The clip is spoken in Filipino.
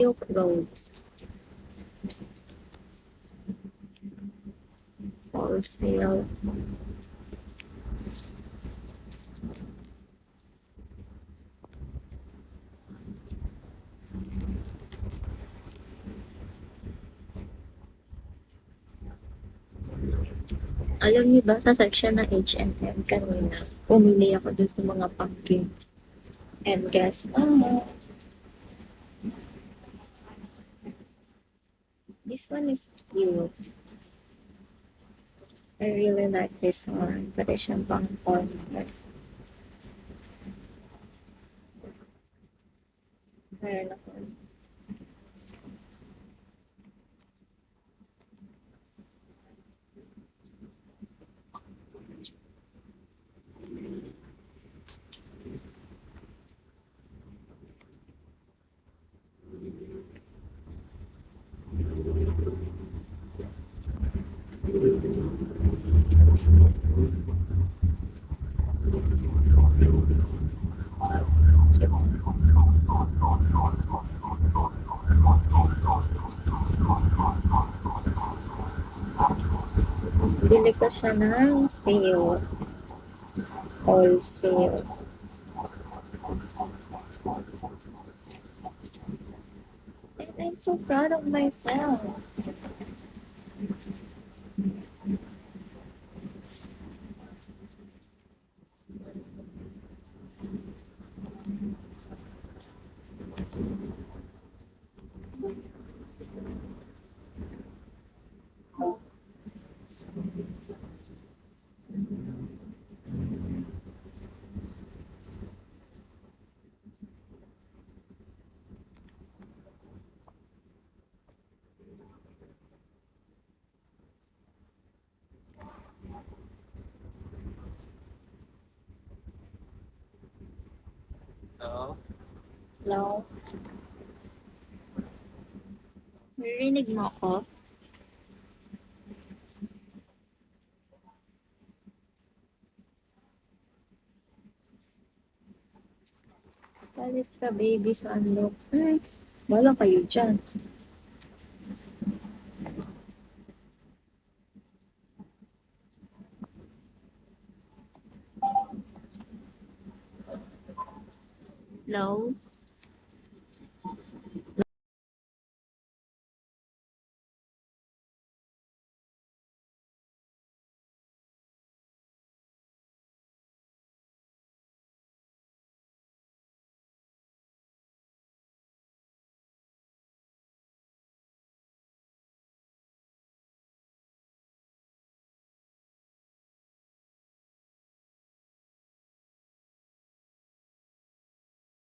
Silk roads, wholesale. Alam niyo ba, sa section ng H&M kanina, pumili ako dun sa mga pumpkins. And guess, this one is cute. I really like this one. Pwede siyang pang contour. Meron ako. Bili ko siya ng sale. Wholesale. And I'm so proud of myself. Oo. Hello? Narinig mo ako? Palit ka, baby, sa unlock. Wala kayo dyan. Hello?